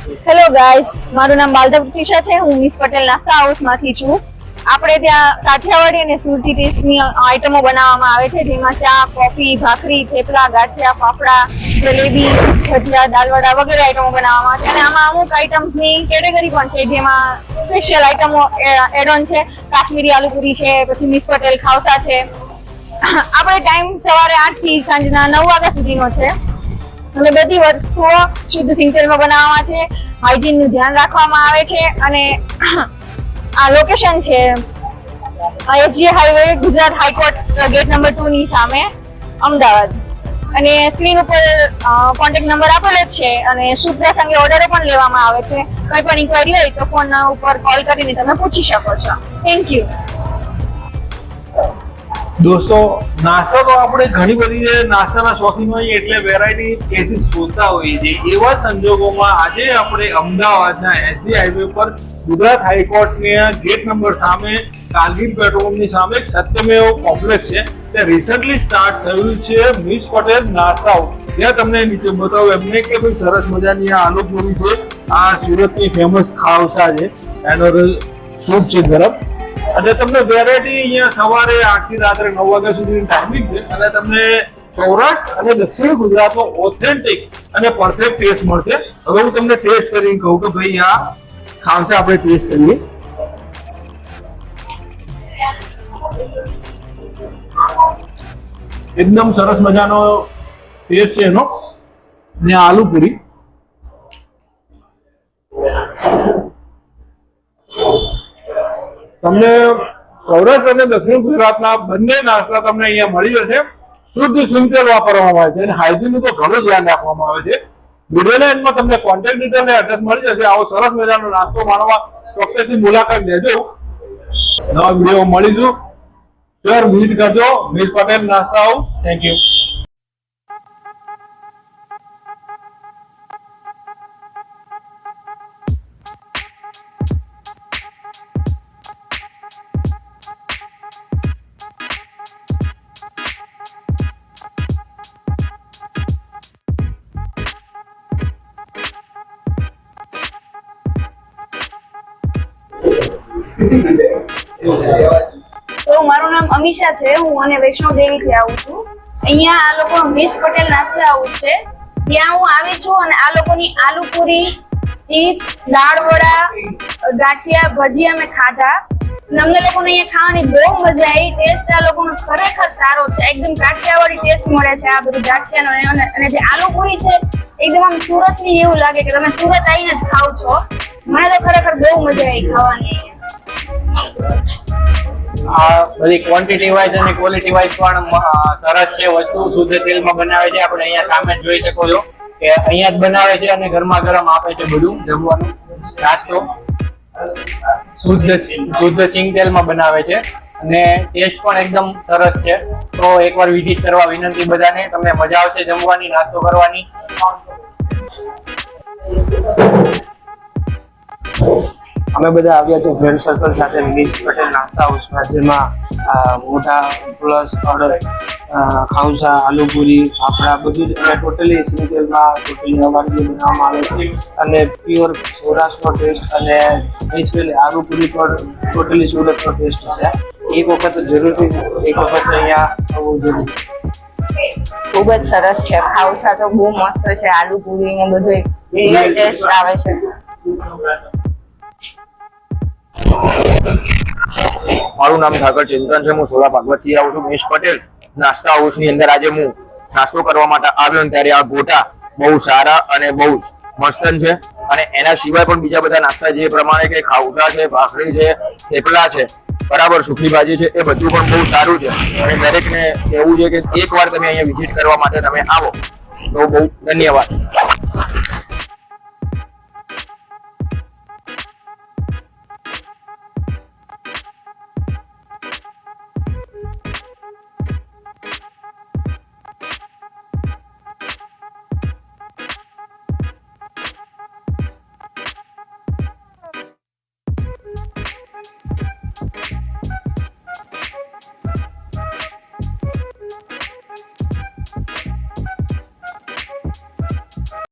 Hello guys, મારું નામ બાલદેવ તિશા છે. હું મિસ પટેલ નાસ્તા હાઉસમાંથી છું. આપણે ત્યાં કાઠિયાવાડી અને સુરતી ટેસ્ટની આઈટમો બનાવવામાં આવે છે, જેમાં ચા, કોફી, ભાખરી, થેપલા, ગાંઠિયા, ફાફડા, જલેબી, ભજીયા, દાલવડા વગેરે આઈટમો બનાવવામાં આવે છે. અને આમાં અમુક આઈટમ્સની કેટેગરી પણ છે, જેમાં સ્પેશિયલ આઈટમો એડ ઓન છે. કાશ્મીરી આલુપુરી છે, પછી મિસ પટેલ ખાવસા છે. આપણે ટાઈમ સવારે 8 થી સાંજના 9 વાગ્યા સુધીનો છે. અને બધી વસ્તુઓ શુદ્ધ સિંગતેલમાં બનાવવામાં છે. હાઇજીનનું ધ્યાન રાખવામાં આવે છે. અને આ લોકેશન છે SG highway, Gujarat high court gate number 2 ની સામે, અમદાવાદ. અને સ્ક્રીન ઉપર કોન્ટેક્ટ નંબર આપેલો જ છે. અને શુભ પ્રસંગે ઓર્ડરો પણ લેવામાં આવે છે. કોઈ પણ ઇન્ક્વાયરી હોય તો ફોન ઉપર કોલ કરીને તમે પૂછી શકો છો. Thank you. દોસ્તો, નાસ્તા તો આપણે ઘણી બધી છે, નાસ્તાના શોખીન હોઈએ એટલે વેરાયટી પ્લેસીસ શોધતા હોઈએ છીએ. એવા સંજોગોમાં આજે આપણે અમદાવાદના એસજી હાઈવે પર ગુજરાત હાઈકોર્ટના ગેટ નંબર સામે, કારગિલ પેટ્રોલની સામે એક સત્યમેવ કોમ્પ્લેક્સ છે. તે રિસન્ટલી સ્ટાર્ટ થયું છે મિસ પટેલ નાસ્તા હાઉસ. ત્યાં તમને નીચે બતાવું એમને કે ભાઈ સરસ મજાની આ આલુપુરી છે. આ સુરતની ફેમસ ખાવસા છે, એનો સૂપ છે ગરમ. અને તમને વેરાયટી અહીંયા સવારે 8 થી રાત્રે 9 વાગ્યા સુધીની ટાઈમિંગ છે. અને તમને સૌરાષ્ટ્ર અને દક્ષિણ ગુજરાતનો ઓથેન્ટિક અને પરફેક્ટ ટેસ્ટ મળશે. હવે હું તમને ટેસ્ટ કરીને કહું કે ભાઈ આ ખાવસા આપણે ટેસ્ટ કરીએ. એકદમ સરસ મજાનો ટેસ્ટ છે એનો. ને આલુપુરી તમને સૌરાષ્ટ્ર અને દક્ષિણ ગુજરાતના બંને નાસ્તા તમને અહીંયા મળી જશે. શુદ્ધ સિંગતેલ વાપરવામાં આવે છે અને હાઇજીનનું તો ઘણું ધ્યાન રાખવામાં આવે છે. વિડીયોના એન્ડમાં તમને કોન્ટેક્ટ ડિટેલ અને એડ્રેસ મળી જશે. આવો સરસ મજાનો નાસ્તો માણવા ચોક્કસથી મુલાકાત લેજો. નવા વિડીયો મળીશું. શેર વિઝિટ કરજો મિસ પટેલ નાસ્તા હાઉસ. Thank you. તો મારું નામ અમીષા છે. હું અને વૈષ્ણવ દેવીથી આવું છું. અહીંયા આ લોકો મિસ પટેલ નાસ્તા હાઉસ છે, ત્યાં હું આવી છું. અને આ લોકોની આલુપુરી, ચિપ્સ, દાળ વડા, ગાંઠિયા, ભજીયા મેં ખાધા. અને અમને લોકોને અહીંયા ખાવાની બહુ મજા આવી. ટેસ્ટ આ લોકોનો ખરેખર સારો છે. એકદમ કાઠિયાવાડી ટેસ્ટ મળે છે આ બધું ગાંઠિયાનો. અને જે આલુપુરી છે એકદમ આમ સુરતની એવું લાગે કે તમે સુરત આવીને જ ખાવ છો. મને તો ખરેખર બહુ મજા આવી ખાવાની. આ બધી ક્વોન્ટિટી વાઇઝ અને ક્વોલિટી વાઇઝ પણ સરસ છે. વસ્તુ શુદ્ધ તેલમાં બનાવે છે. આપણે અહીંયા સામે જ જોઈ શકો છો કે અહીંયા જ બનાવે છે અને ગરમા ગરમ આપે છે બધું જમવાનું. નાસ્તો શુદ્ધ સિંગ તેલમાં બનાવે છે અને ટેસ્ટ પણ એકદમ સરસ છે. તો એકવાર વિઝિટ કરવા વિનંતી બધાને. તમને મજા આવશે જમવાની, નાસ્તો કરવાની. અમે બધા આવ્યા છે ફ્રેન્ડ સર્કલ સાથે મિસ પટેલ નાસ્તા હાઉસમાં, જેમાં મોટા પ્લસ ઓર્ડર ખાવસા, આલુપુરી, ફાફડા બધું જ ટોટલી સિંગતેલમાં ટોટલી અવારનવાર બનાવવામાં આવે છે. અને પ્યોર સૌરાષ્ટ્રનો ટેસ્ટ અને નેચરલી આલુપુરી પણ ટોટલી સુરતનો ટેસ્ટ છે. એક વખત જરૂરથી અહીંયા આવવું જરૂરી. ખૂબ જ સરસ છે. ખાવસા તો બહુ મસ્ત છે. આલુપુરી ને બધું રિયલ ટેસ્ટ આવે છે. મારું નામ ઠાકર ચિંતન છે. હું સોલા ભાગવતથી આવું છું. મિસ પટેલ નાસ્તા હાઉસ ની અંદર આજે હું નાસ્તો કરવા માટે આવ્યો ને ત્યારે આ ગોટા બહુ સારા અને બહુ મસ્તન છે. અને એના સિવાય પણ બીજા બધા નાસ્તા જે પ્રમાણે કે ખાવસા છે, ભાખરી છે, થેપલા છે, બરાબર, સુખી ભાજી છે, એ બધું પણ બહુ સારું છે. અને દરેકને એવું છે કે એકવાર તમે અહીંયા વિઝિટ કરવા માટે તમે આવો તો બહુ ધન્યવાદ.